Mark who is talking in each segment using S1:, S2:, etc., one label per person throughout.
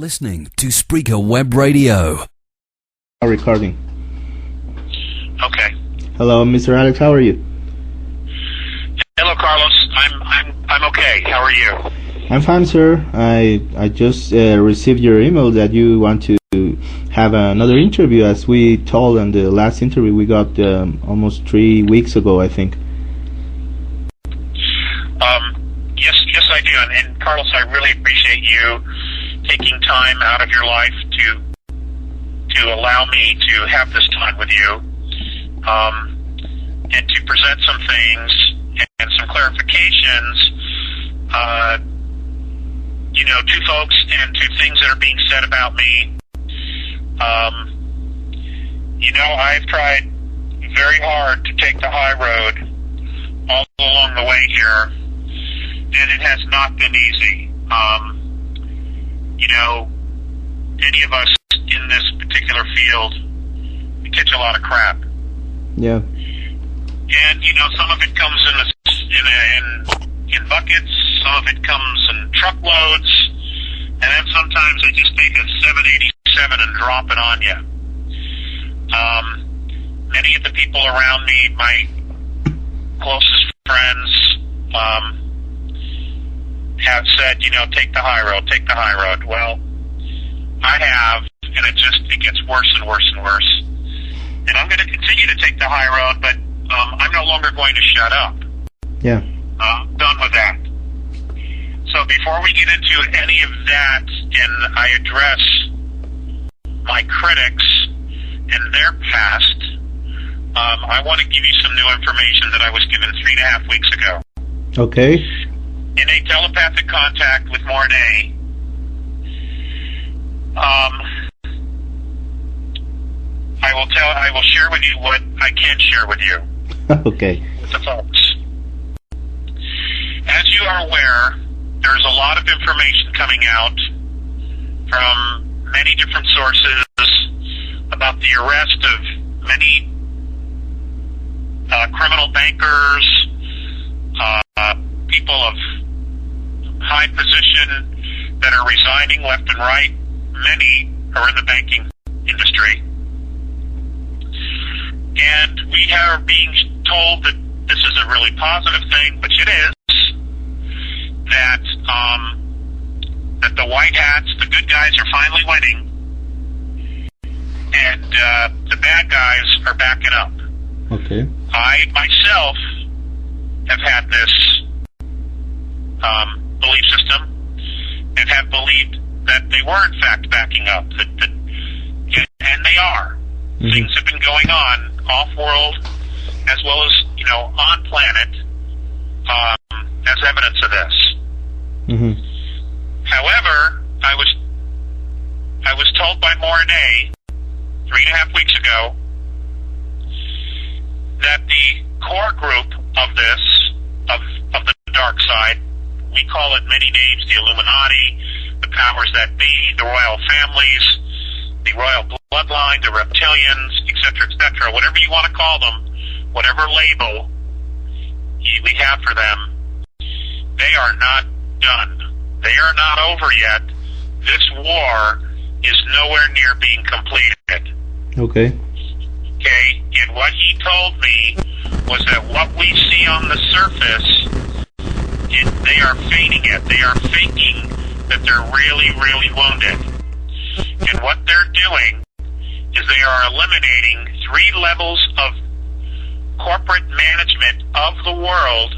S1: listening to Spreaker Web Radio.
S2: Recording.
S3: Okay.
S2: Hello, Mr. Alex. How are you?
S3: Hello, Carlos. I'm okay. How are you?
S2: I'm fine, sir. I just received your email that you want to have another interview, as we told on the last interview we got almost 3 weeks ago, I think.
S3: Yes, I do. And Carlos, I really appreciate you taking time out of your life to allow me to have this time with you, and to present some things and some clarifications, to folks and to things that are being said about me. I've tried very hard to take the high road all along the way here, and it has not been easy. Any of us in this particular field, we catch a lot of crap.
S2: Yeah.
S3: And some of it comes in buckets, some of it comes in truckloads, and then sometimes they just take a 787 and drop it on you. Many of the people around me, my closest friends, have said, take the high road, take the high road. Well, I have, and it gets worse and worse and worse. And I'm going to continue to take the high road, but I'm no longer going to shut up.
S2: Yeah.
S3: Done with that. So before we get into any of that, and I address my critics and their past, I want to give you some new information that I was given 3.5 weeks ago.
S2: Okay.
S3: In a telepathic contact with Mornay, I will share with you what I can share with you.
S2: Okay.
S3: With the folks. As you are aware, there's a lot of information coming out from many different sources about the arrest of many criminal bankers, people of high position that are resigning left and right. Many are in the banking industry. And we are being told that this is a really positive thing, which it is, that the white hats, the good guys, are finally winning, and the bad guys are backing up.
S2: Okay.
S3: I, myself, have had this belief system and have believed that they were, in fact, backing up, and they are. Mm-hmm. Things have been going on off-world as well as, on planet, as evidence of this.
S2: Mm-hmm.
S3: However, I was told by Mornay 3.5 weeks ago that the core group of this, of the dark side, we call it many names, the Illuminati, the powers that be, the royal families, the royal bloodline, the reptilians, etc., whatever you want to call them, whatever label we have for them, they are not done. They are not over yet. This war is nowhere near being completed.
S2: Okay.
S3: Okay, and what he told me was that what we see on the surface, they are feigning it. They are faking that they're really, really wounded. And what they're doing is they are eliminating 3 levels of corporate management of the world,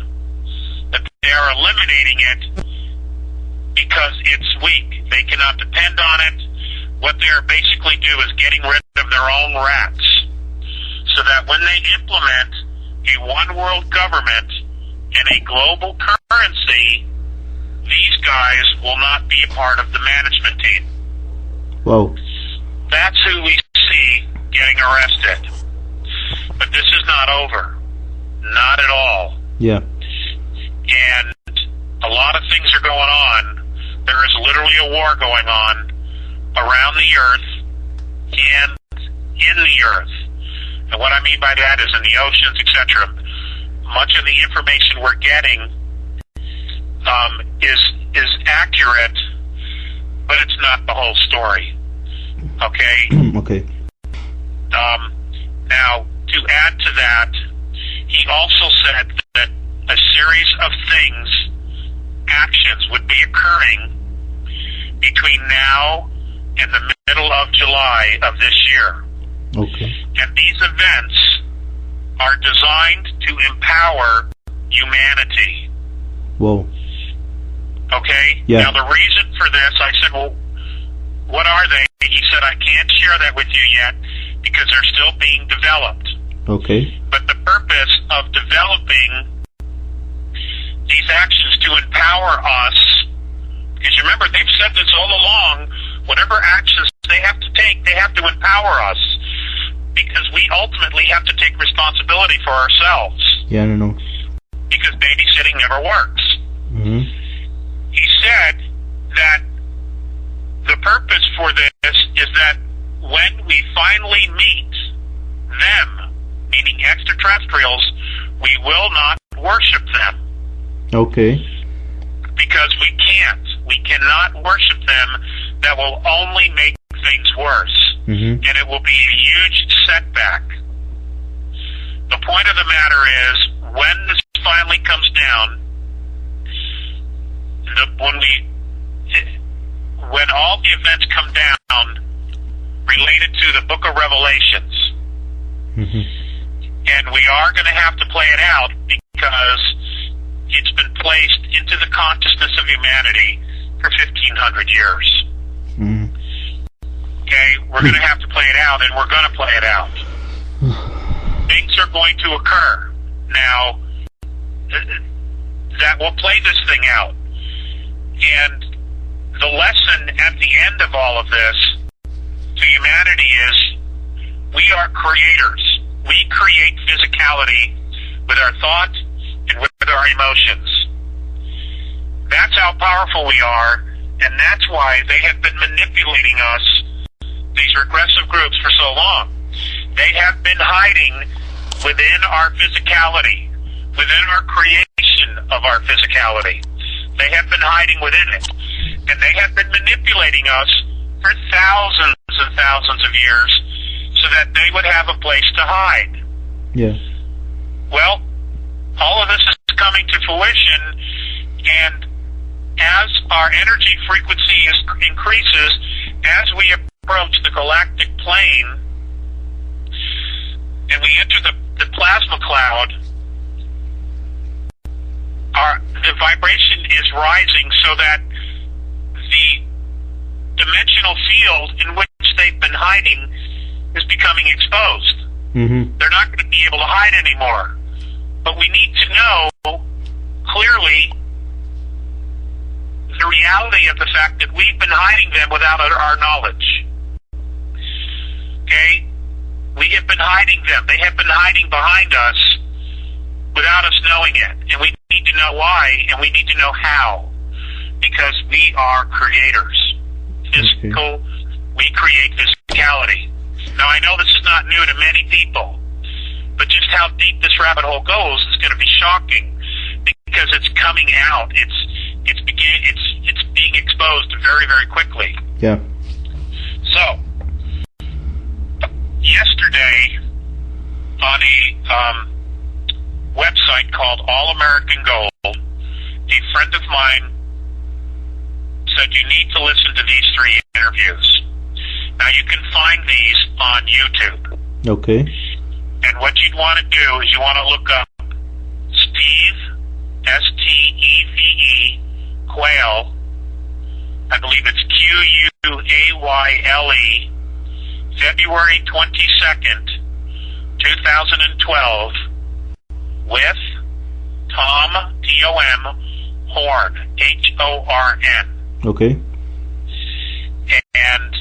S3: that they are eliminating it because it's weak. They cannot depend on it. What they are basically do is getting rid of their own rats, so that when they implement a one-world government and a global currency, these guys will not be a part of the management team.
S2: Whoa.
S3: That's who we see getting arrested. But this is not over. Not at all.
S2: Yeah.
S3: And a lot of things are going on. There is literally a war going on around the Earth and in the Earth. And what I mean by that is in the oceans, etc. Much of the information we're getting is accurate, but it's not the whole story. Okay?
S2: Okay.
S3: Now, to add to that, he also said that a series of things, actions, would be occurring between now and the middle of July of this year.
S2: Okay.
S3: And these events are designed to empower humanity.
S2: Whoa.
S3: Okay?
S2: Yeah.
S3: Now, the reason for this, I said, well, what are they? He said, I can't share that with you yet because they're still being developed.
S2: Okay.
S3: But the purpose of developing these actions to empower us, because you remember, they've said this all along, whatever actions they have to take, they have to empower us, because we ultimately have to take responsibility for ourselves.
S2: Yeah, I don't know.
S3: Because babysitting never works.
S2: Mm-hmm.
S3: He said that the purpose for this is that when we finally meet them, meaning extraterrestrials, we will not worship them.
S2: Okay.
S3: Because we can't. We cannot worship them. That will only make things worse.
S2: Mm-hmm.
S3: And it will be a huge setback. The point of the matter is, when this finally comes down, when all the events come down related to the Book of Revelations, and we are going to have to play it out because it's been placed into the consciousness of humanity for 1,500 years. Okay, we're going to have to play it out, and we're going to play it out. Things are going to occur. Now, that will play this thing out. And the lesson at the end of all of this to humanity is we are creators. We create physicality with our thought and with our emotions. That's how powerful we are, and that's why they have been manipulating us, these regressive groups, for so long. They have been hiding within our physicality, within our creation of our physicality. They have been hiding within it. And they have been manipulating us for thousands and thousands of years so that they would have a place to hide.
S2: Yeah.
S3: Well, all of this is coming to fruition, and as our energy frequency increases, as we approach the galactic plane, and we enter the plasma cloud, the vibration is rising so that the dimensional field in which they've been hiding is becoming exposed.
S2: Mm-hmm.
S3: They're not going to be able to hide anymore. But we need to know clearly the reality of the fact that we've been hiding them without our knowledge. Okay? We have been hiding them. They have been hiding behind us without us knowing it. And we need to know why, and we need to know how. Because we are creators. Physical, we create physicality. Now, I know this is not new to many people, but just how deep this rabbit hole goes is going to be shocking because it's coming out. It's being exposed very, very quickly.
S2: Yeah.
S3: So, yesterday on a website called All American Gold, a friend of mine said you need to listen to these 3 interviews. Now, you can find these on YouTube.
S2: Okay.
S3: And what you'd want to do is you want to look up Steve, S-T-E-V-E, Quayle. I believe it's Q-U-A-Y-L-E, February 22nd, 2012, with Tom, T-O-M, Horn, H-O-R-N.
S2: Okay.
S3: And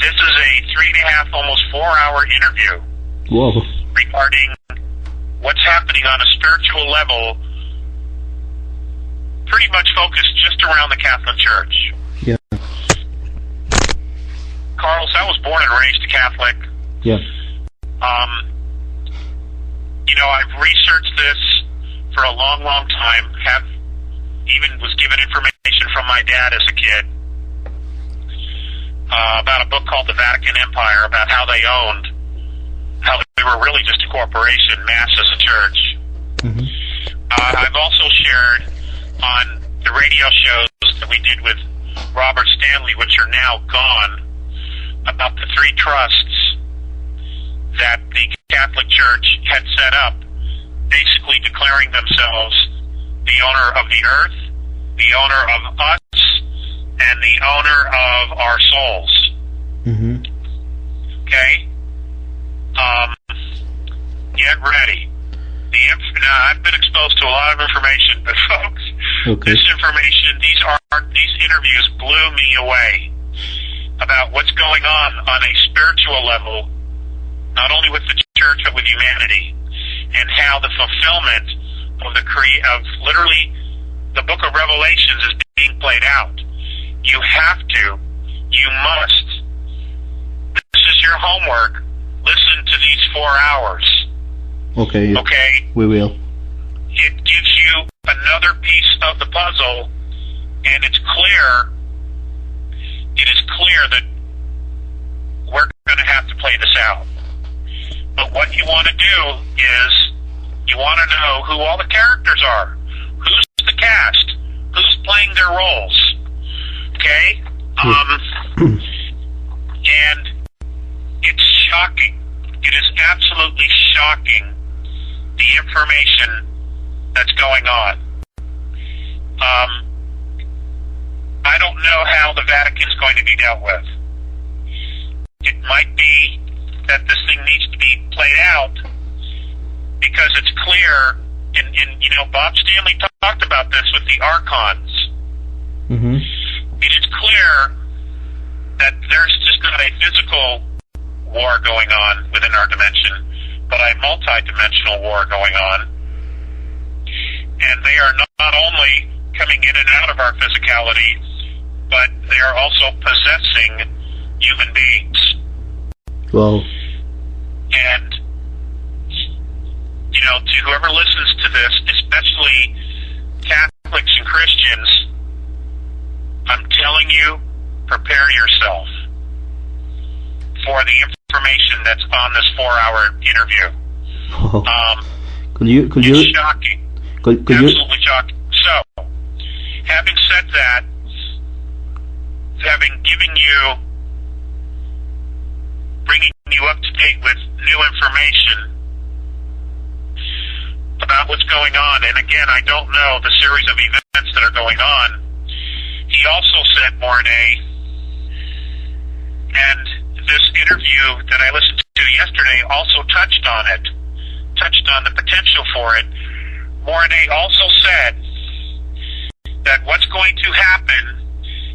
S3: this is a 3.5, almost 4-hour interview.
S2: Whoa.
S3: Regarding what's happening on a spiritual level, pretty much focused just around the Catholic Church.
S2: Yeah.
S3: Carlos, I was born and raised Catholic.
S2: Yeah.
S3: I've researched this for a long, long time, was given information from my dad as a kid about a book called The Vatican Empire, about how they were really just a corporation, mass as a church.
S2: Mm-hmm.
S3: I've also shared on the radio shows that we did with Robert Stanley, which are now gone, about the three trusts that the Catholic Church had set up, basically declaring themselves the owner of the earth, the owner of us, and the owner of our souls.
S2: Mm-hmm.
S3: Okay? Get ready. Now, I've been exposed to a lot of information, but folks,
S2: Okay.
S3: this information, these interviews blew me away about what's going on a spiritual level, not only with the church but with humanity, and how the fulfillment of literally the book of Revelations is being played out. You have to, you must. This is your homework. Listen to these 4 hours.
S2: Okay.
S3: Okay?
S2: We will.
S3: It gives you another piece of the puzzle, and it is clear that we're going to have to play this out. But what you want to do is you want to know who all the characters are, who's the cast, who's playing their roles. Okay? And it's shocking. It is absolutely shocking, the information that's going on. I don't know how the Vatican's going to be dealt with. It might be that this thing needs to be played out because it's clear, and Bob Stanley talked about this with the Archons.
S2: Mm-hmm.
S3: It is clear that there's just not a physical war going on within our dimension, but a multi-dimensional war going on. And they are not only coming in and out of our physicality, but they are also possessing human beings.
S2: Well.
S3: And, to whoever listens to this, especially Catholics and Christians, I'm telling you, prepare yourself for the information that's on this 4-hour interview. It's shocking. Absolutely shocking. So, having said that, having bringing you up to date with new information about what's going on, and again, I don't know the series of events that are going on. He also said, Mornay, and this interview that I listened to yesterday also touched on the potential for it. Mornay also said that what's going to happen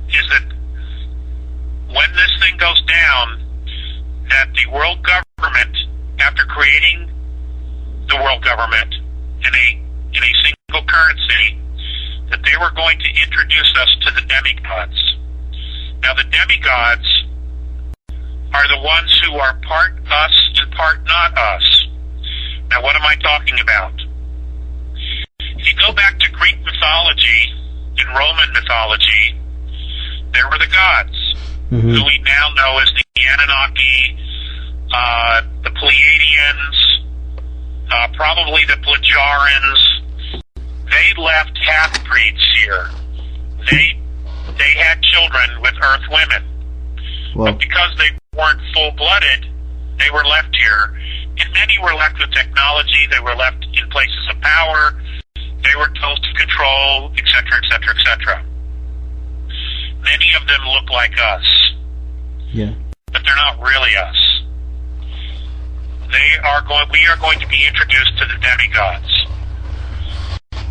S3: is that when this thing goes down, that the world government, after creating the world government in a single currency, that they were going to introduce us to the demigods. Now, the demigods are the ones who are part us and part not us. Now, what am I talking about? If you go back to Greek mythology and Roman mythology, there were the gods, who we now know as the Anunnaki, the Pleiadians, probably the Plagiarians. They left half-breeds here. They had children with Earth women.
S2: Well.
S3: But because they weren't full-blooded, they were left here. And many were left with technology. They were left in places of power. They were told to control, etc., etc., etc. Many of them look like us.
S2: Yeah.
S3: But they're not really us. We are going to be introduced to the demigods.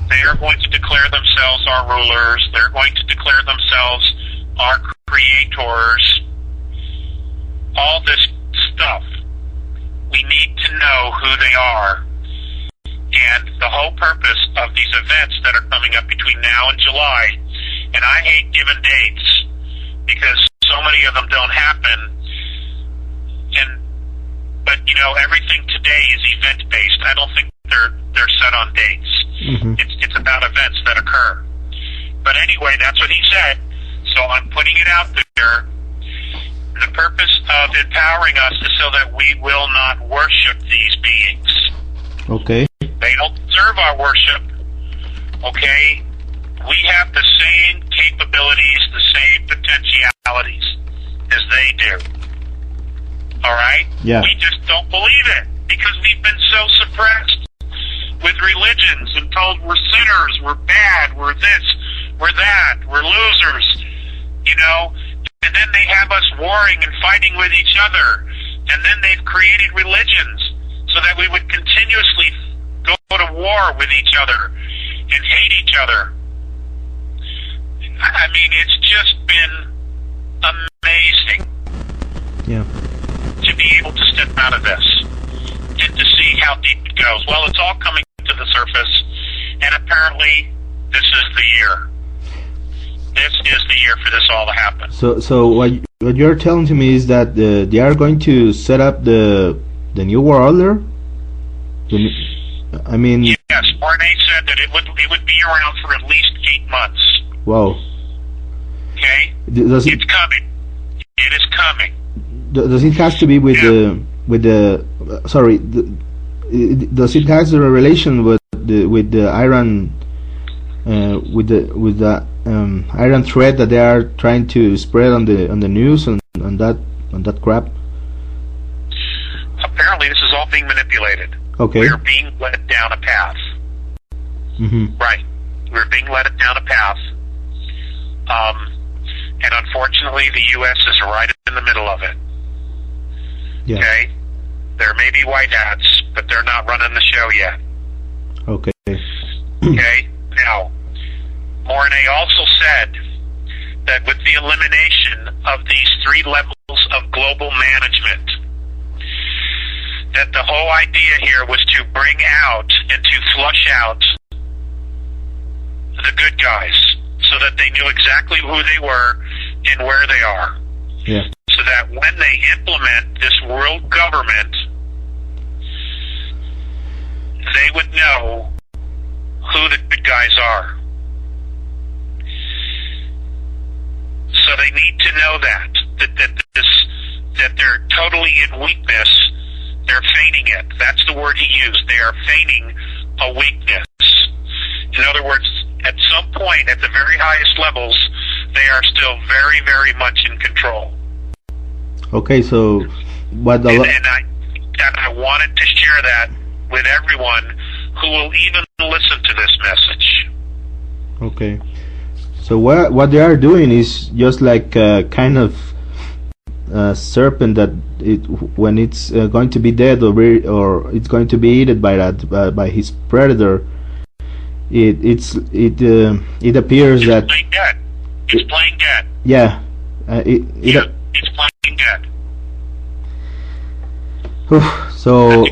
S3: They are going to declare themselves our rulers. They're going to declare themselves our creators. All this stuff. We need to know who they are. And the whole purpose of these events that are coming up between now and July, and I hate giving dates because so many of them don't happen, but everything today is event based. I don't think they're set on dates. It's about events that occur. But anyway, that's what he said. So I'm putting it out there. The purpose of empowering us is so that we will not worship these beings.
S2: Okay.
S3: They don't deserve our worship. Okay? We have the same capabilities, the same potentialities as they do. All right?
S2: Yeah.
S3: We just don't believe it because we've been so suppressed with religions and told we're sinners, we're bad, we're this, we're that, we're losers, you know? And then they have us warring and fighting with each other. And then they've created religions so that we would continuously go to war with each other and hate each other. I mean, it's just been amazing.
S2: Yeah.
S3: To be able to step out of this and to see how deep it goes. Well, it's all coming to the surface, and apparently this is the year. This is the year for this all to happen.
S2: So what you're telling to me is that they are going to set up the new world order? I mean...
S3: Yes, Barney said that it would be around for at least 8 months.
S2: Wow.
S3: Okay?
S2: Does it,
S3: it's coming. It is coming.
S2: Does it have to be with the sorry? Does it have a relation with the iron with the iron thread that they are trying to spread on the news and that crap?
S3: Apparently, this is all being manipulated.
S2: Okay.
S3: We're being led down a path.
S2: Mm-hmm.
S3: Right. We're being led down a path. And unfortunately, the U.S. is right in the middle of it.
S2: Yeah.
S3: Okay? There may be white hats, but they're not running the show yet.
S2: Okay.
S3: Okay? Now, Mornay also said that with the elimination of these 3 levels of global management, that the whole idea here was to bring out and to flush out the good guys so that they knew exactly who they were and where they are.
S2: Yeah.
S3: So that when they implement this world government, they would know who the good guys are. So they need to know that they're totally in weakness. They're feigning it. That's the word he used. They are feigning a weakness. In other words, at some point, at the very highest levels, they are still very, very much in control.
S2: Okay, so what
S3: and I wanted to share that with everyone who will even listen to this message.
S2: Okay. So what they are doing is just like a kind of serpent that when it's going to be dead or it's going to be eaten by his predator, it appears that
S3: playing dead. It's playing dead.
S2: Yeah.
S3: It's playing dead.
S2: So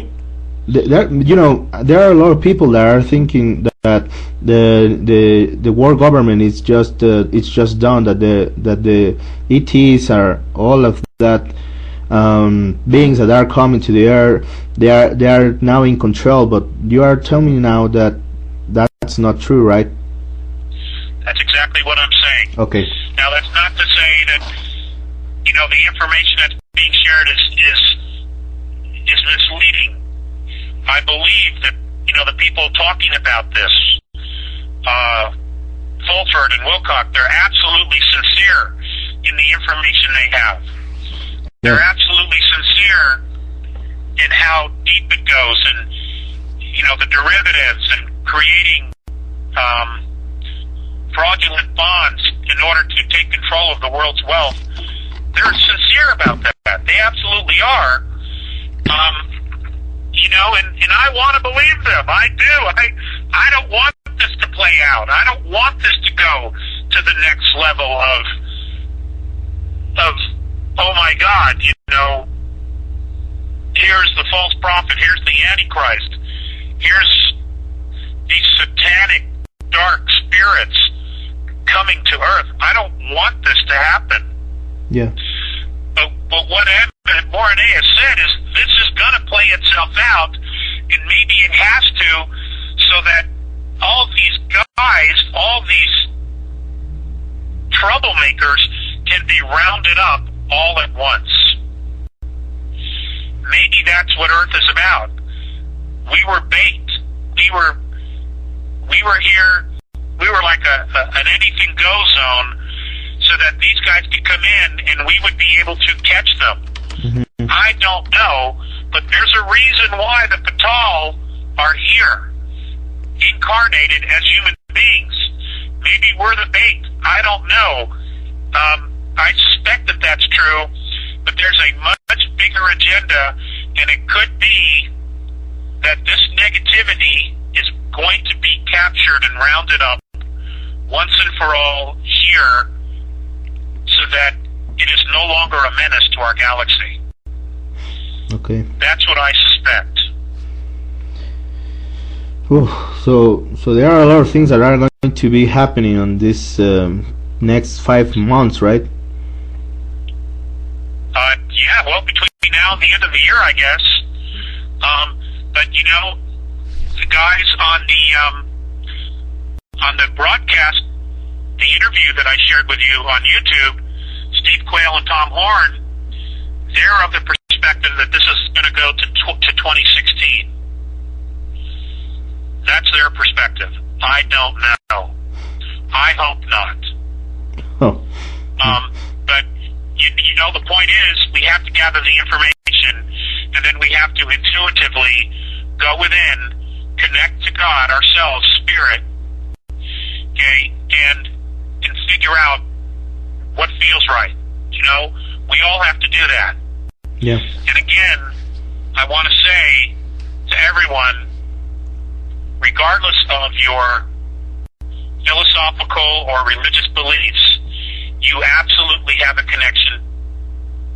S2: there are a lot of people that are thinking that the world government is just it's just done, that the ETs are all of that beings that are coming to the earth, they are now in control. But you are telling me now that that's not true, right?
S3: That's exactly what I'm saying.
S2: Okay.
S3: Now that's not to say that the information that's being shared is misleading. I believe that the people talking about this, Fulford and Wilcock, they're absolutely sincere in the information they have. They're absolutely sincere in how deep it goes, and the derivatives and creating fraudulent bonds in order to take control of the world's wealth. They're sincere about that. They absolutely are. And I want to believe them. I do. I don't want this to play out. I don't want this to go to the next level of oh my God, here's the false prophet, here's the Antichrist, here's these satanic dark spirits coming to Earth. I don't want this to happen.
S2: Yeah.
S3: But what Mornay has said is this is going to play itself out, and maybe it has to, so that all these guys, all these troublemakers can be rounded up all at once. Maybe that's what Earth is about. We were bait. We were here. We were like an anything go zone, so that these guys could come in and we would be able to catch them.
S2: Mm-hmm.
S3: I don't know, but there's a reason why the Patal are here, incarnated as human beings. Maybe we're the bait. I don't know. I suspect that that's true, but there's a much bigger agenda, and it could be that this negativity is going to be captured and rounded up once and for all here, so that it is no longer a menace to our galaxy.
S2: Okay.
S3: That's what I suspect.
S2: So there are a lot of things that are going to be happening on this next 5 months, right?
S3: Yeah, well, between now and the end of the year, I guess. But you know, the guys on the broadcast, the interview that I shared with you on YouTube, Steve Quayle and Tom Horn, they're of the perspective that this is going to go to 2016. That's their perspective. I don't know. I hope not.
S2: Oh.
S3: But you know, the point is, we have to gather the information, and then we have to intuitively go within, connect to God, ourselves, spirit, okay, and figure out what feels right. You know, we all have to do that.
S2: Yeah.
S3: And again, I want to say to everyone, regardless of your philosophical or religious beliefs, you absolutely have a connection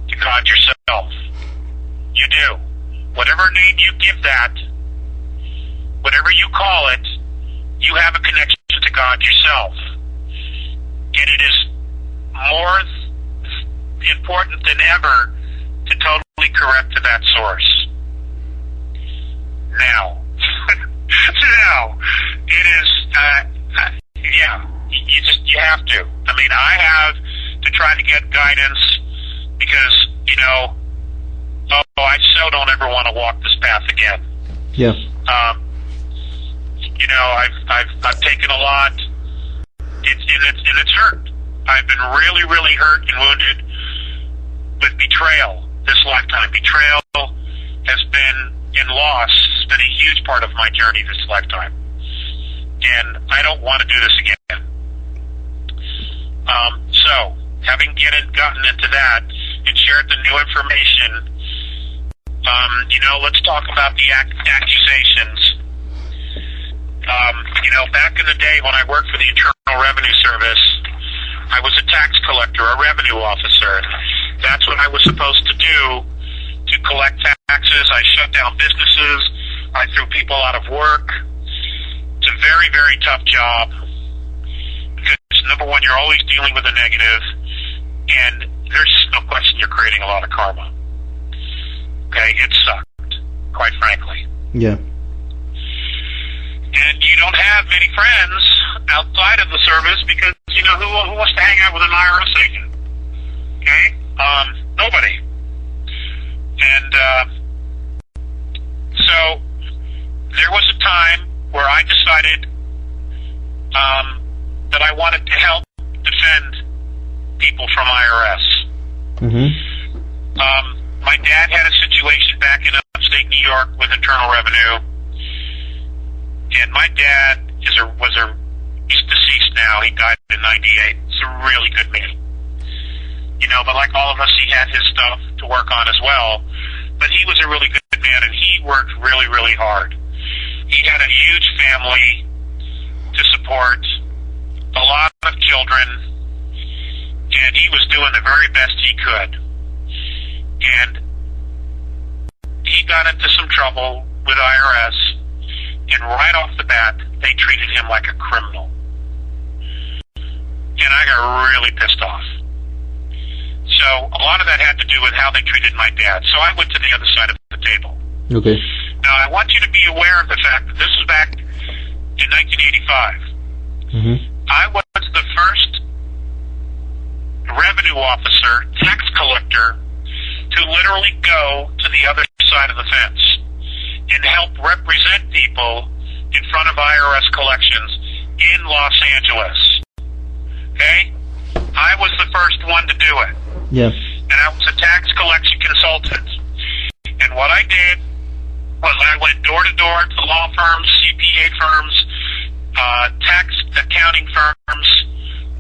S3: to God yourself. You do. Whatever name you give that, whatever you call it, you have a connection to God yourself. And it is more important than ever to totally correct to that source. Now, it is, yeah, you have to. I mean, I have to try to get guidance because, you know, I so don't ever want to walk this path again.
S2: Yeah.
S3: You know, I've taken a lot. It's hurt. I've been really, really hurt and wounded with betrayal this lifetime. Betrayal has been, and loss has been a huge part of my journey this lifetime. And I don't want to do this again. So, having gotten into that and shared the new information, you know, let's talk about the accusations. You know, back in the day when I worked for the Internal Revenue Service, I was a tax collector, a revenue officer. That's what I was supposed to do, to collect taxes. I shut down businesses. I threw people out of work. It's a very, very tough job because, number one, you're always dealing with a negative, and there's no question you're creating a lot of karma. Okay, it sucked, quite frankly.
S2: Yeah.
S3: And you don't have many friends outside of the service because, you know, who wants to hang out with an IRS agent? Okay? Nobody. And so there was a time where I decided that I wanted to help defend people from IRS.
S2: Mm-hmm.
S3: My dad had a situation back in upstate New York with Internal Revenue. And my dad he's deceased now. He died in 98. He's a really good man. You know, but like all of us, he had his stuff to work on as well. But he was a really good man, and he worked really, really hard. He had a huge family to support, a lot of children, and he was doing the very best he could. And he got into some trouble with IRS. And right off the bat, they treated him like a criminal. And I got really pissed off. So a lot of that had to do with how they treated my dad. So I went to the other side of the table.
S2: Okay.
S3: Now, I want you to be aware of the fact that this was back in 1985.
S2: Mm-hmm.
S3: I was the first revenue officer, tax collector, to literally go to the other side of the fence and help represent people in front of IRS collections in Los Angeles. Okay? I was the first one to do it.
S2: Yeah.
S3: And I was a tax collection consultant. And what I did was I went door to door to law firms, CPA firms, tax accounting firms,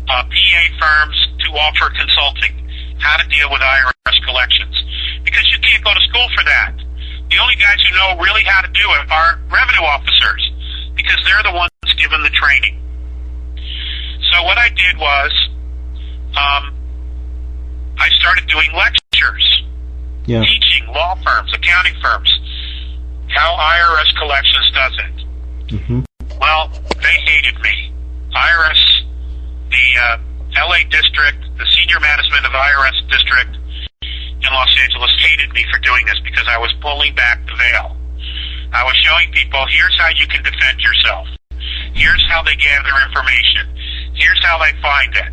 S3: PA firms to offer consulting, how to deal with IRS collections. Because you can't go to school for that. The only guys who know really how to do it are revenue officers, because they're the ones given the training. So what I did was, I started doing lectures, teaching law firms, accounting firms, how IRS collections does it.
S2: Mm-hmm.
S3: Well, they hated me. IRS, the LA district, the senior management of IRS district in Los Angeles hated me for doing this because I was pulling back the veil. I was showing people, here's how you can defend yourself. Here's how they gather information. Here's how they find it.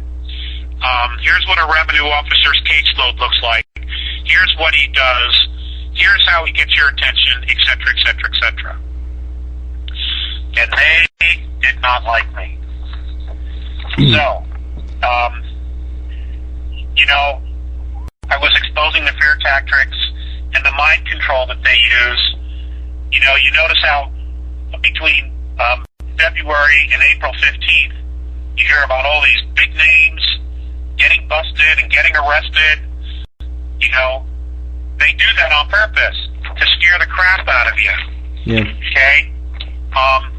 S3: Here's what a revenue officer's caseload looks like. Here's what he does. Here's how he gets your attention, et cetera, et cetera, et cetera. And they did not like me. So, I was exposing the fear tactics and the mind control that they use. You notice how between February and April 15th, you hear about all these big names getting busted and getting arrested. They do that on purpose to scare the crap out of you.
S2: Yeah.
S3: Okay? I'm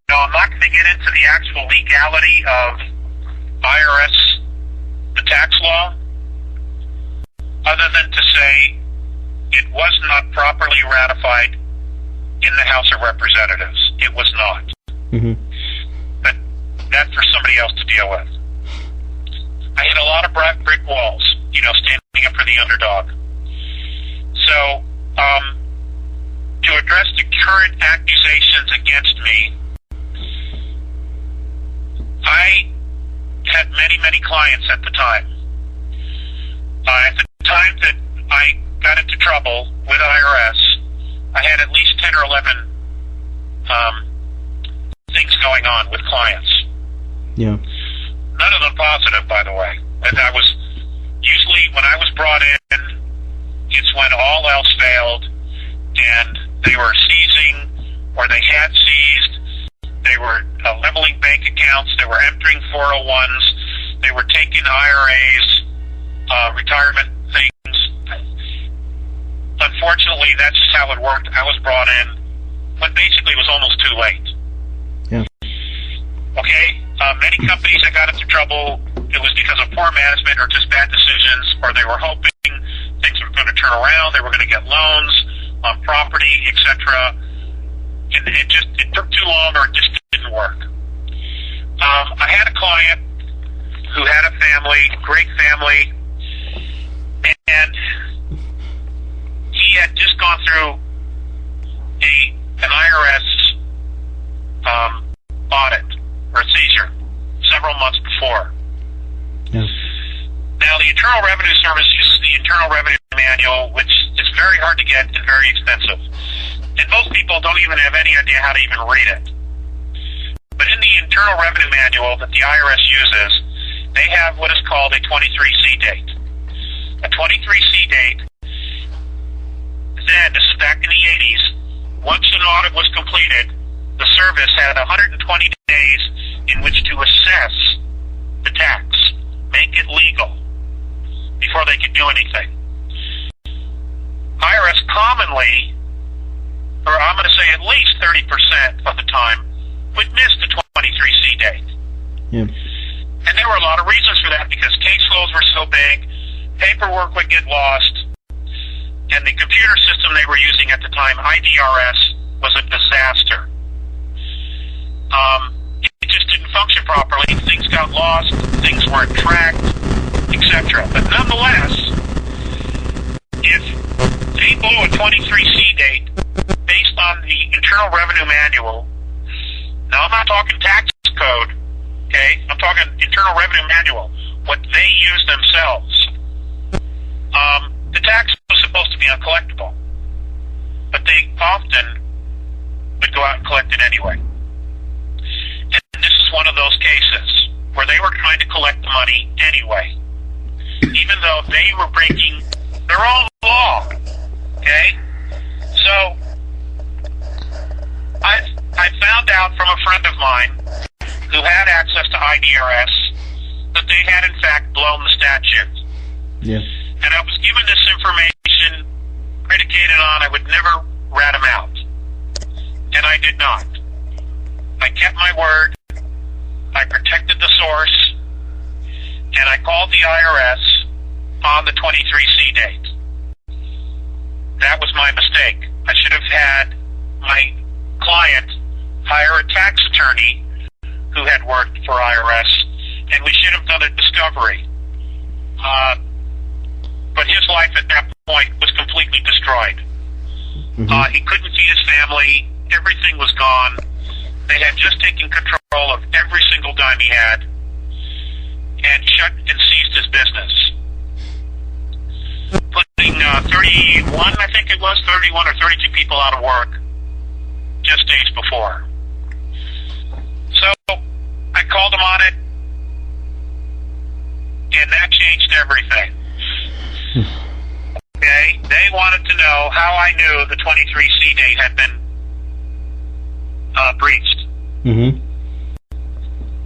S3: not going to get into the actual legality of IRS, the tax law, other than to say it was not properly ratified in the House of Representatives. It was not.
S2: Mm-hmm.
S3: But that's for somebody else to deal with. I hit a lot of brick walls, standing up for the underdog. So, to address the current accusations against me, I had many, many clients at the time. At the time that I got into trouble with IRS, I had at least 10 or 11 things going on with clients.
S2: Yeah.
S3: None of them positive, by the way. And I was, usually when I was brought in, it's when all else failed, and they were seizing, or they had seized, they were leveling bank accounts, they were entering 401s, they were taking IRAs, retirement things. Unfortunately, that's just how it worked. I was brought in when basically it was almost too late.
S2: Yeah.
S3: Okay? Many companies that got into trouble, it was because of poor management or just bad decisions, or they were hoping things were going to turn around, they were going to get loans on property, etc. And it took too long, or it just didn't work. I had a client who had a family, great family, and he had just gone through an IRS audit or seizure several months before.
S2: Yeah.
S3: Now, the Internal Revenue Service uses the Internal Revenue Manual, which is very hard to get and very expensive. And most people don't even have any idea how to even read it. But in the Internal Revenue Manual that the IRS uses, they have what is called a 23C date. A 23C date, then, this is back in the 80s, once an audit was completed, the service had 120 days in which to assess the tax, make it legal, before they could do anything. IRS commonly, or I'm going to say at least 30% of the time, would miss the 23C date.
S2: Yeah.
S3: And there were a lot of reasons for that, because caseloads were so big, paperwork would get lost, and the computer system they were using at the time, IDRS, was a disaster. It just didn't function properly. Things got lost, things weren't tracked, etc. But nonetheless, if they blew a 23C date based on the Internal Revenue Manual, now I'm not talking tax code, okay? I'm talking Internal Revenue Manual. what they use themselves. The tax was supposed to be uncollectible, but they often would go out and collect it anyway. And this is one of those cases where they were trying to collect the money anyway, even though they were breaking their own law. Okay? So, I found out from a friend of mine who had access to IDRS that they had in fact blown the statute.
S2: Yeah.
S3: And I was given this information predicated on I would never rat him out. And I did not. I kept my word. I protected the source. And I called the IRS on the 23C date. That was my mistake. I should have had my client hire a tax attorney who had worked for IRS, and we should have done a discovery. But his life at that point was completely destroyed. He couldn't feed his family. Everything was gone. They had just taken control of every single dime he had and shut and seized his business. Putting 31, I think it was, 31 or 32 people out of work just days before. So I called him on it, and that changed everything. Okay, they wanted to know how I knew the 23C date had been breached. And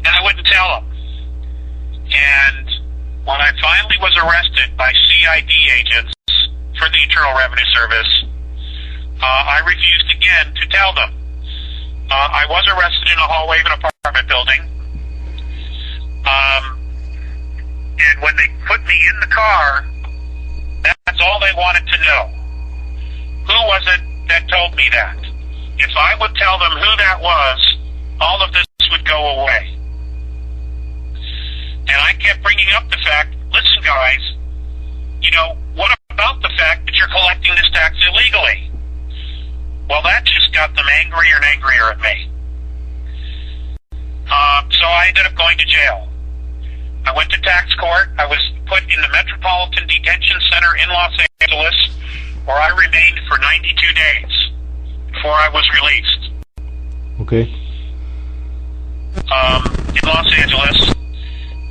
S3: I wouldn't tell them. And when I finally was arrested by CID agents for the Internal Revenue Service, I refused again to tell them. I was arrested in a hallway of an apartment building. And when they put me in the car, that's all they wanted to know. Who was it that told me that? If I would tell them who that was, all of this would go away. And I kept bringing up the fact, listen guys, you know, what about the fact that you're collecting this tax illegally? Well, that just got them angrier and angrier at me. So I ended up going to jail. I went to tax court. I was put in the Metropolitan Detention Center in Los Angeles, where I remained for 92 days before I was released.
S2: Okay.
S3: In Los Angeles.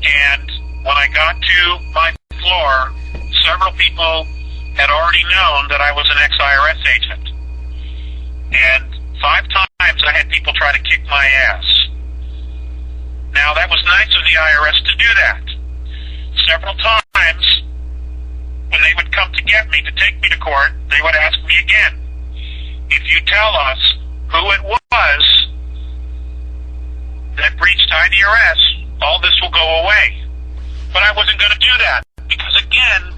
S3: And when I got to my floor, several people had already known that I was an ex-IRS agent. And 5 times I had people try to kick my ass. Now, that was nice of the IRS to do that. Several times, when they would come to get me, to take me to court, they would ask me again, if you tell us who it was that breached IDRS, all this will go away. But I wasn't going to do that, because again,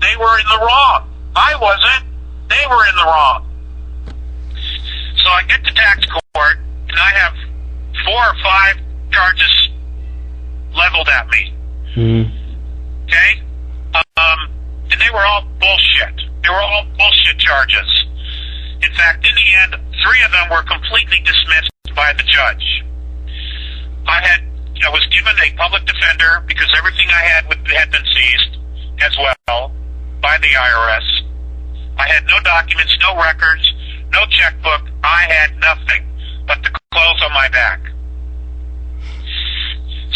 S3: they were in the wrong. I wasn't. They were in the wrong. So I get to tax court, and I have 4 or 5 charges leveled at me. Okay? And they were all bullshit. They were all bullshit charges. In fact, in the end, 3 of them were completely dismissed by the judge. I was given a public defender because everything I had been seized as well by the IRS. I had no documents, no records, no checkbook. I had nothing but the clothes on my back.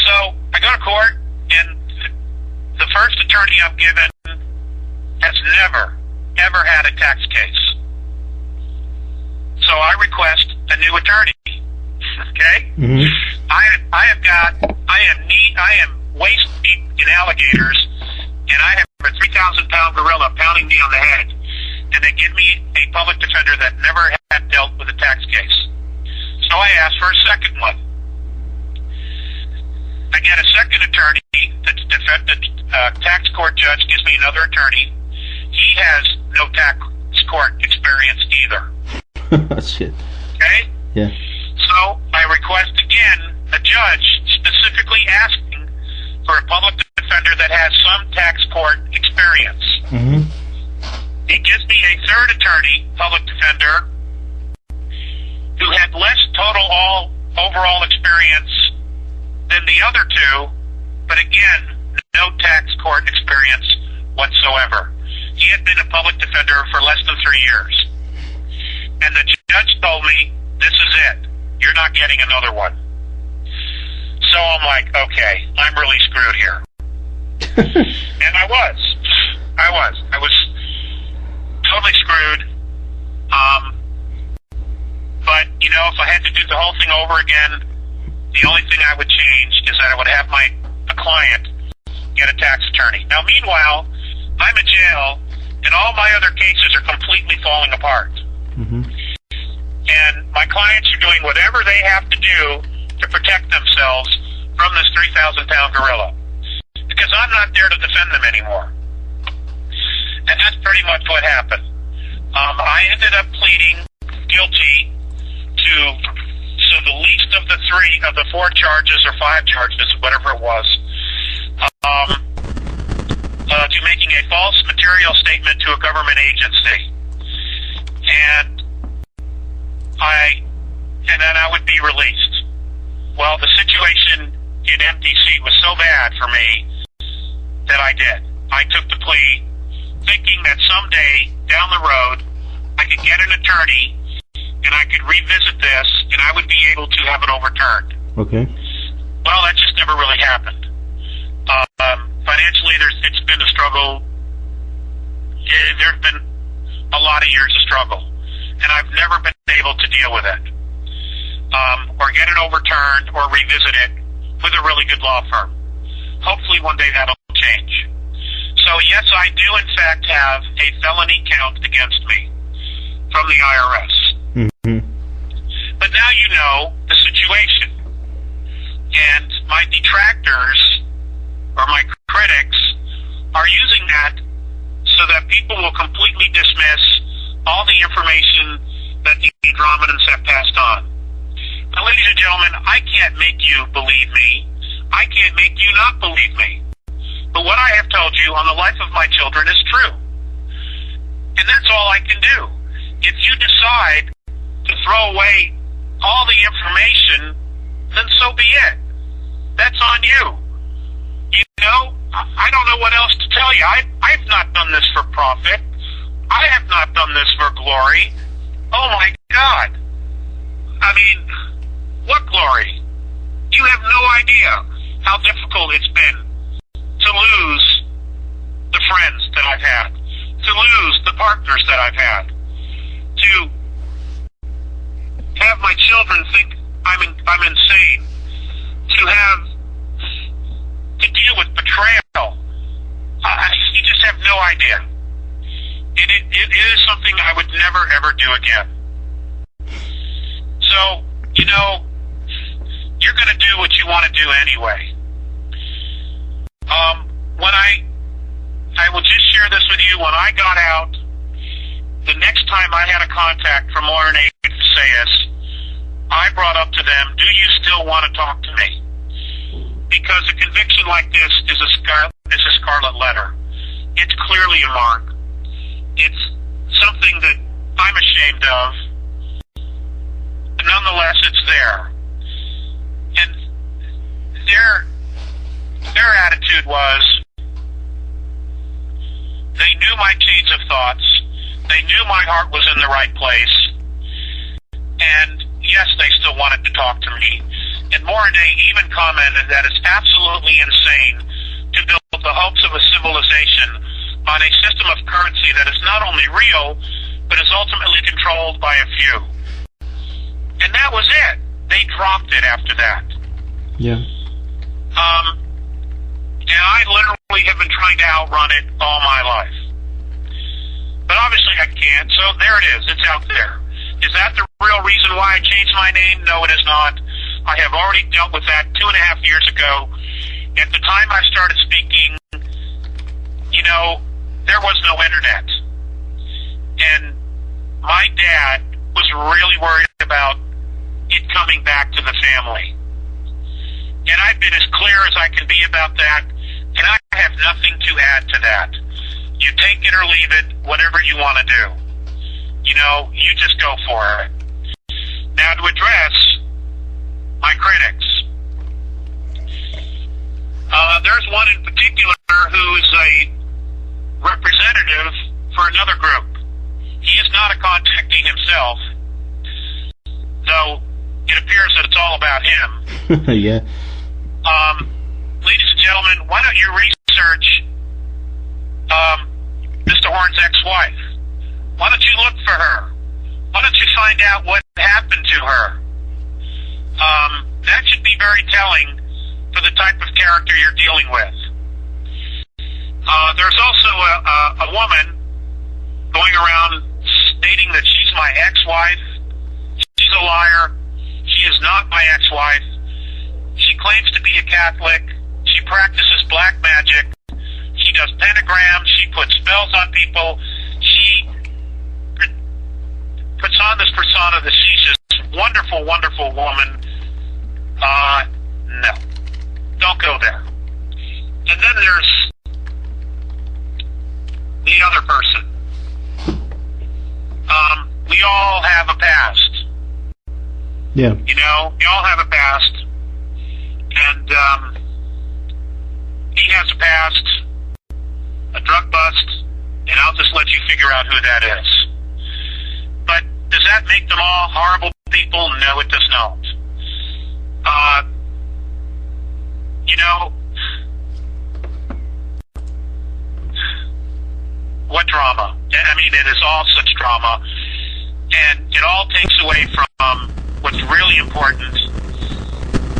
S3: So I go to court, and the first attorney I'm given has never, ever had a tax case. So I request a new attorney. Okay? I am waist deep in alligators, and I have a 3,000-pound gorilla pounding me on the head, and they give me a public defender that never had dealt with a tax case. So I asked for a second one. I get a second attorney. The tax court judge gives me another attorney. He has no tax court experience either.
S2: Shit.
S3: Okay?
S2: Yeah.
S3: So I request again a judge specifically asking for a public defender that has some tax court experience. He gives me a third attorney, public defender, who had less total overall experience than the other 2, but again, no tax court experience whatsoever. He had been a public defender for less than 3 years. And the judge told me, this is it. You're not getting another one. So I'm like, okay, I'm really screwed here. And I was totally screwed. But, you know, if I had to do the whole thing over again, the only thing I would change is that I would have a client get a tax attorney. Now, meanwhile, I'm in jail, and all my other cases are completely falling apart.
S2: Mm-hmm.
S3: And my clients are doing whatever they have to do to protect themselves from this 3,000-pound gorilla. Because I'm not there to defend them anymore. And that's pretty much what happened. I ended up pleading guilty to the least of the 4 charges or 5 charges, whatever it was, to making a false material statement to a government agency. And then I would be released. Well, the situation in MDC was so bad for me that I did. I took the plea thinking that someday down the road I could get an attorney and I could revisit this and I would be able to have it overturned.
S2: Okay.
S3: Well, that just never really happened. Financially, it's been a struggle. There's been a lot of years of struggle, and I've never been able to deal with it, or get it overturned, or revisit it with a really good law firm. Hopefully one day that'll change. So yes, I do in fact have a felony count against me from the IRS.
S2: Mm-hmm.
S3: But now you know the situation. And my detractors, or my critics, are using that so that people will completely dismiss all the information that the Andromedans have passed on. Now, ladies and gentlemen, I can't make you believe me. I can't make you not believe me. But what I have told you on the life of my children is true. And that's all I can do. If you decide to throw away all the information, then so be it. That's on you. You know, I don't know what else to tell you. I've not done this for profit. I have not done this for glory. Oh my God. I mean, what glory? You have no idea how difficult it's been to lose the friends that I've had, to lose the partners that I've had, to have my children think I'm insane, to deal with betrayal. You just have no idea. It is something I would never ever do again. So, you know, you're going to do what you want to do anyway. When I will just share this with you, when I got out, the next time I had a contact from RNA Theseus, I brought up to them, do you still want to talk to me? Because a conviction like this is a scarlet letter.. It's clearly a mark. It's something that I'm ashamed of. But nonetheless, it's there. And their attitude was, they knew my chains of thoughts. They knew my heart was in the right place. And yes, they still wanted to talk to me. And Morinay even commented that it's absolutely insane to build the hopes of a civilization on a system of currency that is not only real, but is ultimately controlled by a few. And that was it. They dropped it after that.
S2: Yeah.
S3: And I literally have been trying to outrun it all my life. But obviously I can't, so there it is. It's out there. Is that the real reason why I changed my name? No, it is not. I have already dealt with that 2.5 years ago. At the time I started speaking, you know, there was no internet. And my dad was really worried about it coming back to the family. And I've been as clear as I can be about that, and I have nothing to add to that. You take it or leave it, whatever you want to do. You know, you just go for it. Now, to address my critics, There's one in particular who's a representative for another group. He is not a contactee himself, though it appears that it's all about him.
S2: Yeah.
S3: Ladies and gentlemen, why don't you research Mr. Horn's ex-wife? Why don't you look for her? Why don't you find out what happened to her? That should be very telling for the type of character you're dealing with. There's also a woman going around stating that she's my ex-wife. She's a liar. She is not my ex-wife. She claims to be a Catholic. She practices black magic. She does pentagrams. She puts spells on people. She puts on this persona that she's this wonderful, wonderful woman. No. Don't go there. And then there's the other person. We all have a past.
S2: Yeah.
S3: You know, we all have a past. And he has a past, a drug bust, and I'll just let you figure out who that is. But does that make them all horrible people? No, it does not. You know, what drama? I mean, it is all such drama, and it all takes away from what's really important,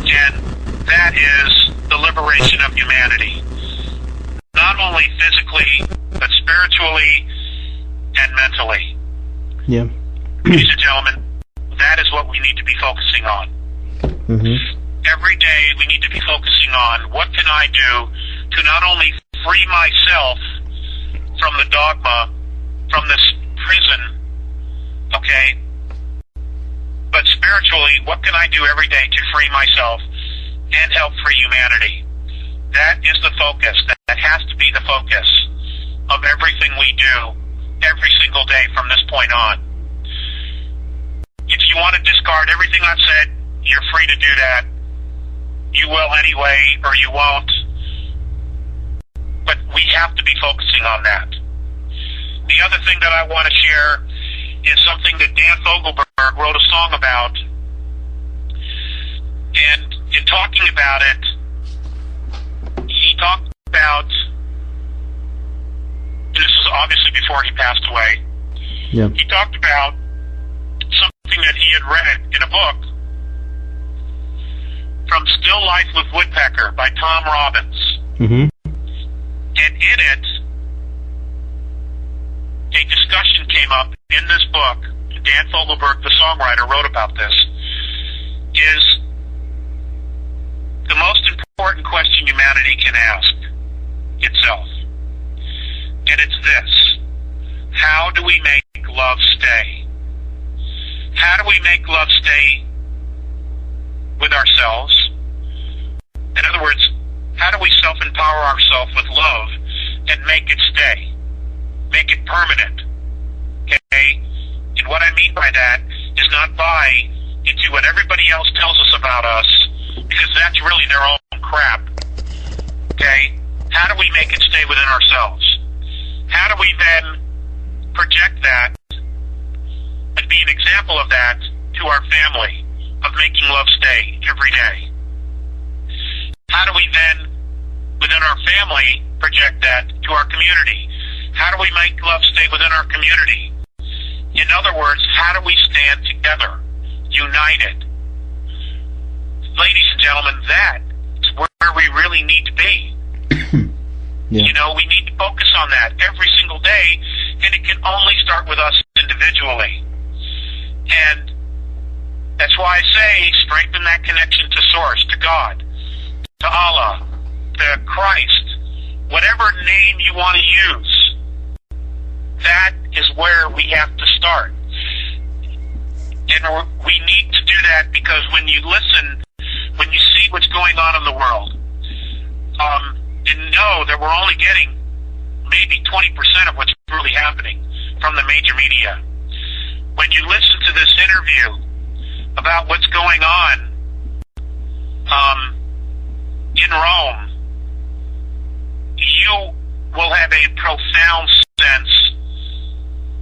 S3: and that is the liberation of humanity. Not only physically, but spiritually and mentally.
S2: Yeah.
S3: Ladies and gentlemen, that is what we need to be focusing on.
S2: Mm-hmm.
S3: Every day we need to be focusing on what can I do to not only free myself from the dogma, from this prison, okay, but spiritually, what can I do every day to free myself and help free humanity? That is the focus. That has to be the focus of everything we do every single day from this point on. If you want to discard everything I've said, you're free to do that. You will anyway, or you won't. But we have to be focusing on that. The other thing that I want to share is something that Dan Fogelberg wrote a song about. And in talking about it, he talked about, and this was obviously before he passed away,
S2: Yeah.
S3: he talked about something that he had read in a book from Still Life with Woodpecker by Tom Robbins.
S2: Mm-hmm.
S3: And in it, a discussion came up in this book, Dan Fogelberg, the songwriter, wrote about this, is the most important question humanity can ask itself. And it's this: how do we make love stay? How do we make love stay with ourselves? In other words, how do we self-empower ourselves with love and make it stay? Make it permanent. Okay? And what I mean by that is not buy into what everybody else tells us about us, because that's really their own crap. Okay? How do we make it stay within ourselves? How do we then project that and be an example of that to our family, of making love stay every day? How do we then, within our family, project that to our community? How do we make love stay within our community? In other words, how do we stand together, united? Ladies and gentlemen, that is where we really need to be.
S2: Yeah.
S3: You know, we need to focus on that every single day, and it can only start with us individually. And that's why I say strengthen that connection to Source, to God, to Allah, to Christ, whatever name you want to use. That is where we have to start. And we need to do that because when you listen, when you see what's going on in the world, and know that we're only getting maybe 20% of what's really happening from the major media. When you listen to this interview about what's going on in Rome you will have a profound sense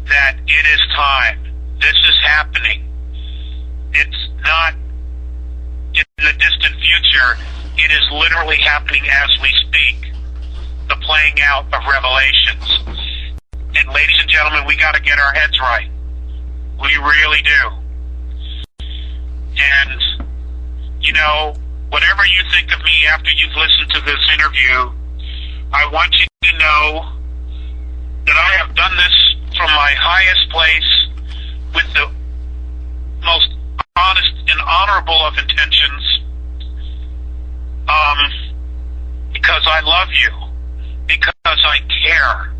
S3: that it is time. This is happening. It's not in the distant future. It is literally happening as we speak. The playing out of revelations. And ladies and gentlemen, we got to get our heads right. We really do. And, you know, whatever you think of me after you've listened to this interview, I want you to know that I have done this from my highest place with the most honest and honorable of intentions, because I love you, because I care.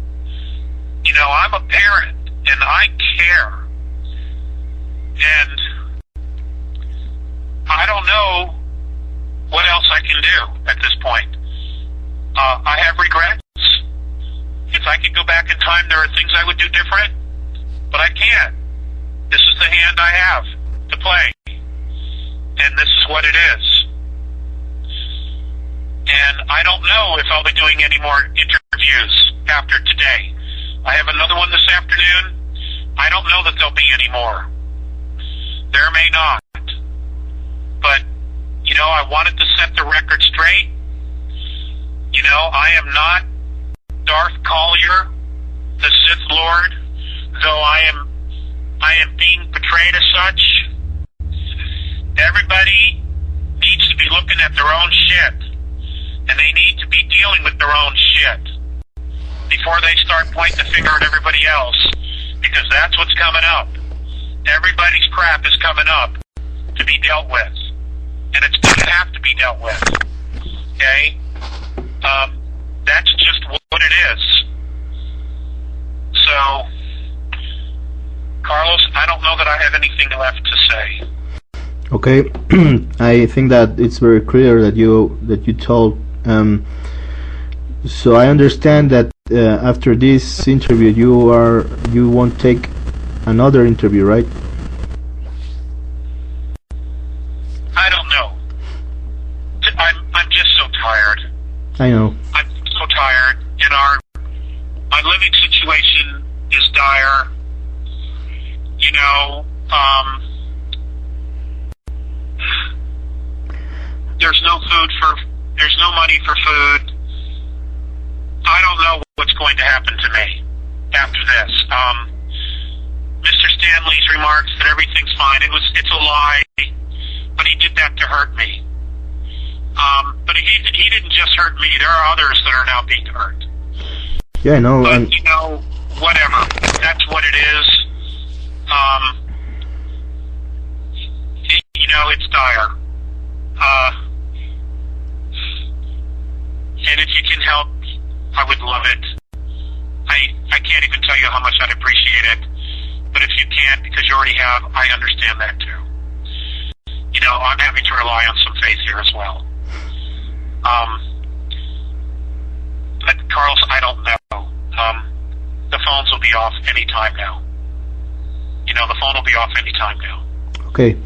S3: You know, I'm a parent, and I care. And I don't know what else I can do at this point. I have regrets. If I could go back in time, there are things I would do different, but I can't. This is the hand I have to play, and this is what it is. And I don't know if I'll be doing any more interviews after today. I have another one this afternoon. I don't know that there'll be any more. There may not. But, you know, I wanted to set the record straight. You know, I am not Darth Collier, the Sith Lord, though I am being portrayed as such. Everybody needs to be looking at their own shit, and they need to be dealing with their own shit before they start pointing the finger at everybody else, because that's what's coming up. Everybody's crap is coming up to be dealt with, and it's going to have to be dealt with. Okay? That's just what it is. So, Carlos, I don't know that I have anything left to say.
S2: Okay, I think that it's very clear that you told. So I understand that after this interview, you won't take another interview, right?
S3: I don't know. I'm just so tired.
S2: I know.
S3: I'm so tired, and my living situation is dire. You know, there's no money for food. I don't know what's going to happen to me after this. Mr. Stanley's remarks that everything's fine. It's a lie, but he did that to hurt me. But he didn't just hurt me. There are others that are now being hurt.
S2: Yeah, I know.
S3: But, you know, whatever. That's what it is. You know, it's dire. And if you can help, I would love it. I can't even tell you how much I'd appreciate it. But if you can't, because you already have, I understand that too. You know, I'm having to rely on some faith here as well. But Carlos, I don't know. The phones will be off any time now. You know, the phone will be off any time now.
S2: Okay.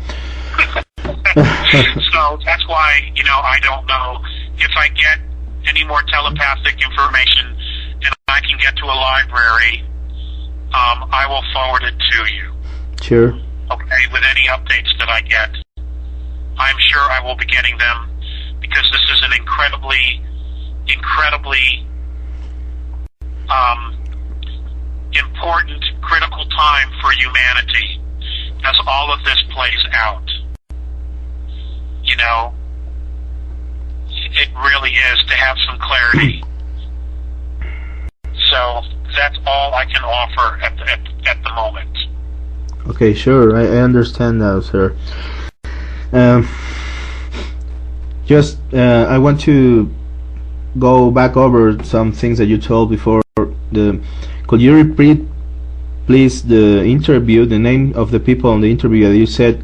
S3: So that's why, you know, I don't know if I get any more telepathic information and I can get to a library, I will forward it to you.
S2: Sure.
S3: Okay, with any updates that I get. I'm sure I will be getting them, because this is an incredibly important, critical time for humanity as all of this plays out. You know, it really is, to have some clarity. So that's all I can offer at the moment.
S2: Okay, sure, I understand now, sir. I want to go back over some things that you told before. Could you repeat, please, the interview, the name of the people on the interview that you said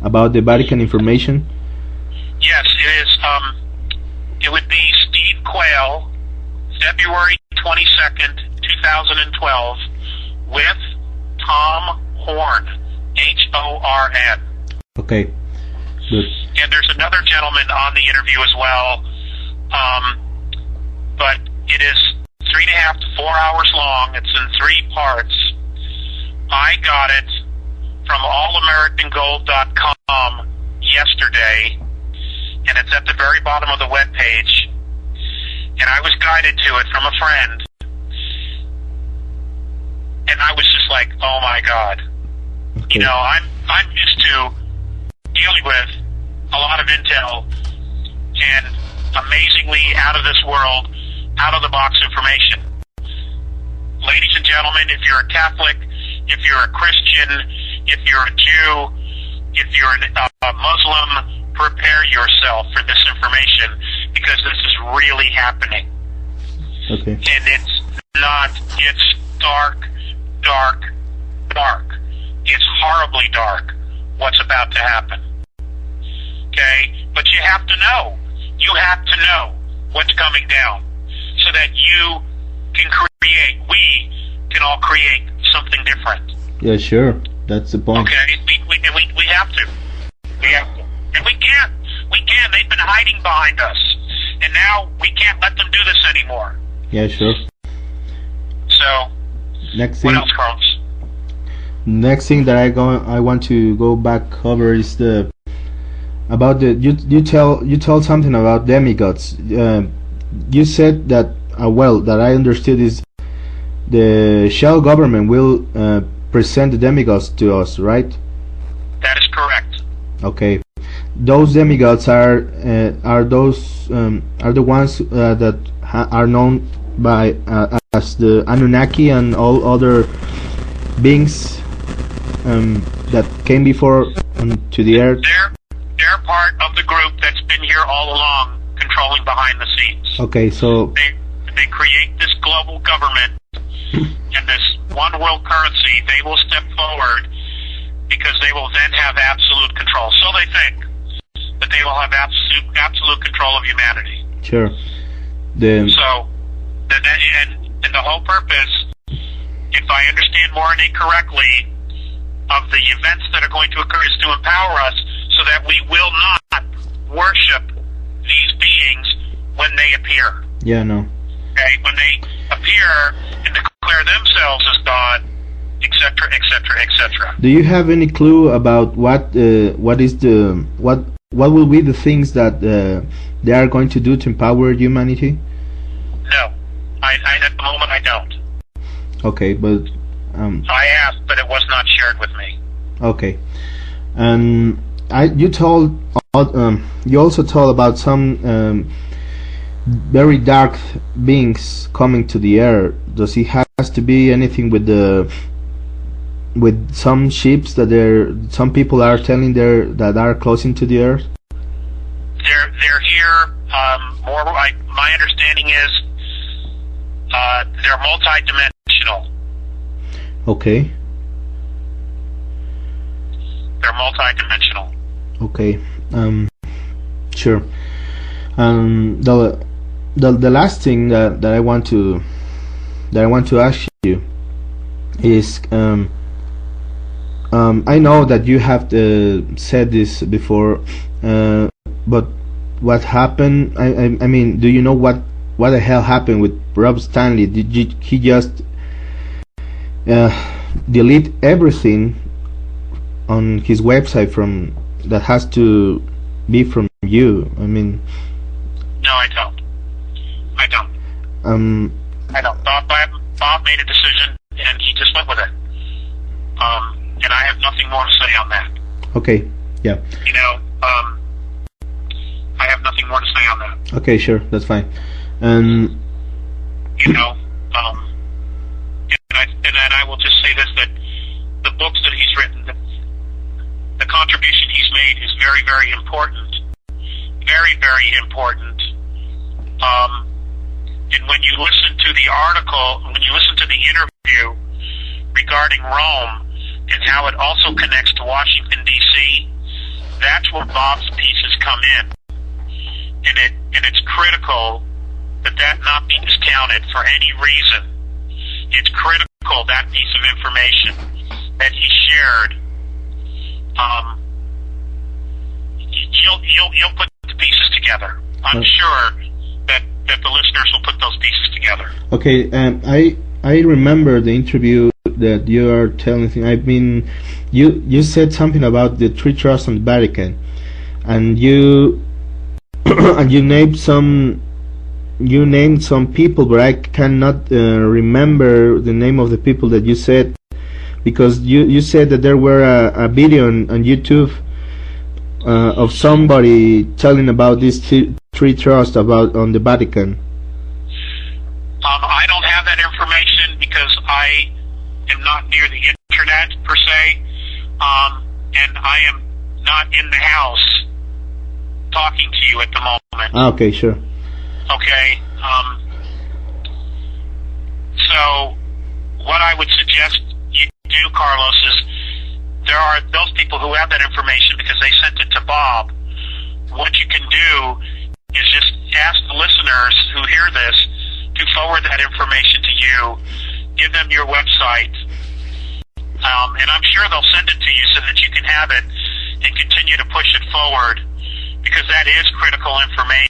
S2: about the Vatican information?
S3: Yes, it is. It would be Steve Quayle, February 22nd, 2012, with Tom Horn, Horn.
S2: Okay, good.
S3: And there's another gentleman on the interview as well. but it is 3.5 to 4 hours long. It's in 3 parts. I got it from allamericangold.com yesterday, and it's at the very bottom of the webpage. And I was guided to it from a friend, and I was just like, "Oh my God!"
S2: Okay.
S3: You know, I'm used to dealing with a lot of intel and amazingly out of this world, out of the box information. Ladies and gentlemen, if you're a Catholic, if you're a Christian, if you're a Jew, if you're a Muslim, prepare yourself for this information, because this is really happening.
S2: Okay.
S3: And it's dark, dark, dark. It's horribly dark what's about to happen. Okay? But you have to know. You have to know what's coming down so that you can create, we can all create something different.
S2: Yeah, sure. That's the point.
S3: Okay? We have to. We have to. And we can't. We can. They've been hiding behind us. And now we can't let them do this anymore.
S2: Yeah, sure.
S3: So,
S2: Next
S3: what
S2: thing.
S3: else, Carlos?
S2: Next thing that I want to go back over is about the you tell something about demigods. You said that that I understood is the shell government will present the demigods to us, right?
S3: That is correct.
S2: Okay, those demigods are the ones that are known by as the Anunnaki and all other beings that came before to the earth.
S3: They're part of the group that's been here all along, controlling behind the scenes.
S2: Okay, so
S3: they create this global government and this one world currency. They will step forward because they will then have absolute control. So they think that they will have absolute control of humanity.
S2: sure.
S3: And the whole purpose, if I understand Morony correctly, of the events that are going to occur is to empower us so that we will not worship these beings when they appear.
S2: Yeah, no.
S3: Okay, when they appear and declare themselves as God, etc., etc., etc.
S2: Do you have any clue about what will be the things that they are going to do to empower humanity?
S3: No, I at the moment I don't.
S2: Okay, but
S3: I asked, but it was not shared with me.
S2: okay, and you also told about some very dark beings coming to the earth. Does it has to be anything with some ships that some people are telling that are closing to the earth?
S3: They're here. More like my understanding is they're multi-dimensional.
S2: Okay.
S3: They're multi-dimensional.
S2: Okay. Sure. The last thing that I want to ask you is I know that you have said this before, but what happened? I mean, do you know what the hell happened with Rob Stanley? He just delete everything on his website that has to be from you? I mean,
S3: no, I don't. I don't. Bob made a decision, and he just went with it. And I have nothing more to say on that.
S2: Okay. Yeah.
S3: You know, I have nothing more to say on that.
S2: Okay, sure, that's fine.
S3: You know, and I will just say this, that the books that he's written, the contribution he's made is very, very important. Very, very important. And when you listen to the article, when you listen to the interview regarding Rome and how it also connects to Washington, D.C., that's where Bob's pieces come in. And it's critical that not be discounted for any reason. It's critical, that piece of information that he shared. You'll put the pieces together. I'm sure that the listeners will put those pieces together.
S2: Okay, I remember the interview that you are telling. You said something about the three trusts on the Vatican, and you and you named some people, but I cannot remember the name of the people that you said, because you said that there were a video on YouTube of somebody telling about these three trusts on the Vatican.
S3: I don't have that information because I am not near the internet per se, and I am not in the house talking to you at the moment.
S2: Okay, sure.
S3: Okay. So what I would suggest you do, Carlos, is there are those people who have that information because they sent it to Bob. What you can do is just ask the listeners who hear this to forward that information to you, give them your website, and I'm sure they'll send it to you so that you can have it and continue to push it forward, because that is critical information.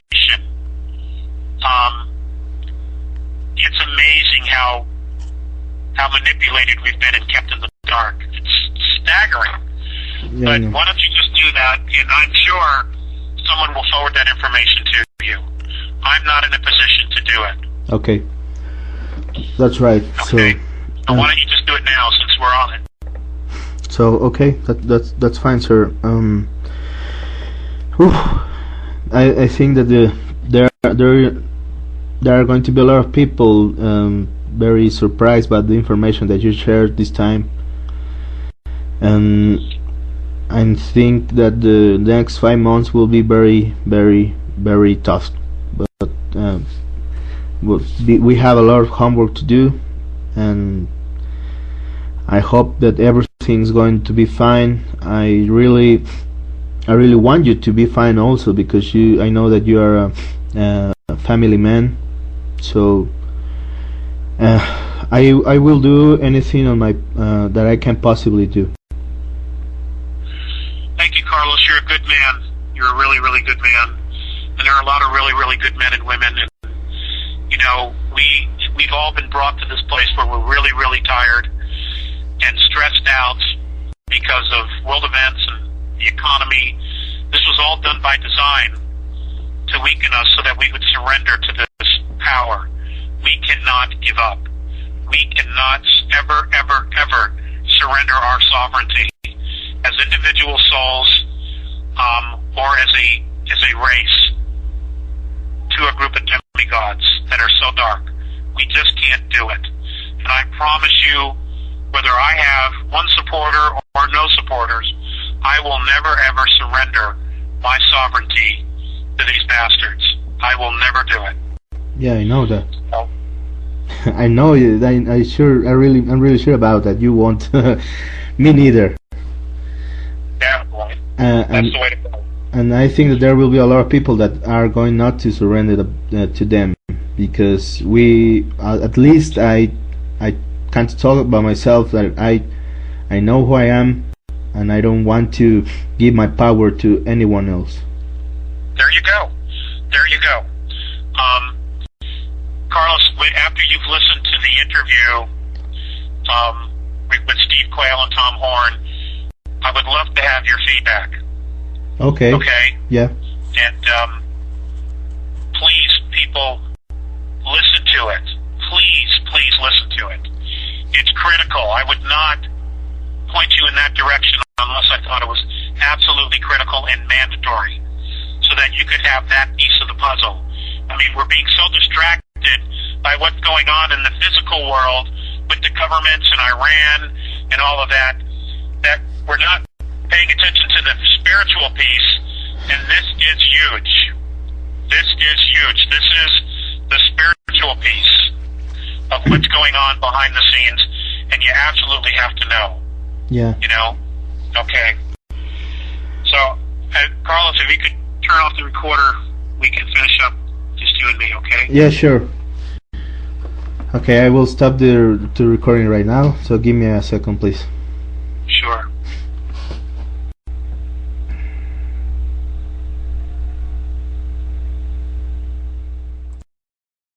S3: It's amazing how manipulated we've been and kept in the dark. It's staggering.
S2: Yeah,
S3: but why don't you just do that, and I'm sure someone will forward that information to you. I'm not in a position to do it.
S2: Okay, that's right.
S3: Okay.
S2: So
S3: why don't you just do it now since we're on it?
S2: So okay, that's fine, sir. I think that there are going to be a lot of people very surprised by the information that you shared this time, and I think that the next 5 months will be very, very, very tough. But we have a lot of homework to do, and I hope that everything's going to be fine. I really want you to be fine also, because I know that you are a family man. So I will do anything on my that I can possibly do.
S3: Thank you, Carlos. You're a good man. You're a really, really good man. And there are a lot of really, really good men and women. And you know, we've all been brought to this place where we're really, really tired and stressed out because of world events and the economy. This was all done by design to weaken us so that we would surrender to this power. We cannot give up. We cannot ever, ever, ever surrender our sovereignty as individual souls, or as a race, to a group of demigods that are so dark. We just can't do it. And I promise you, whether I have one supporter or no supporters, I will never ever surrender my sovereignty to these bastards. I will never do it.
S2: Yeah, I know that.
S3: So,
S2: I know. I'm really sure about that. You won't. Me neither.
S3: yeah, boy. That's the way to go.
S2: And I think that there will be a lot of people that are going not to surrender to them, because we, at least I can't talk about myself, that I know who I am, and I don't want to give my power to anyone else.
S3: There you go. There you go. Carlos, after you've listened to the interview with Steve Quayle and Tom Horn, I would love to have your feedback.
S2: Okay.
S3: Okay?
S2: Yeah.
S3: And please, people, listen to it. Please listen to it. It's critical. I would not point you in that direction unless I thought it was absolutely critical and mandatory, so that you could have that piece of the puzzle. I mean, we're being so distracted by what's going on in the physical world with the governments in Iran and all of that, that we're not paying attention to the spiritual piece, and this is huge. This is huge. This is the spiritual piece of what's going on behind the scenes, and you absolutely have to know.
S2: Yeah.
S3: You know? Okay. So, Carlos, if you could turn off the recorder, we can finish up just you and me, okay?
S2: Yeah, sure. Okay, I will stop the recording right now, so give me a second, please.
S3: Sure.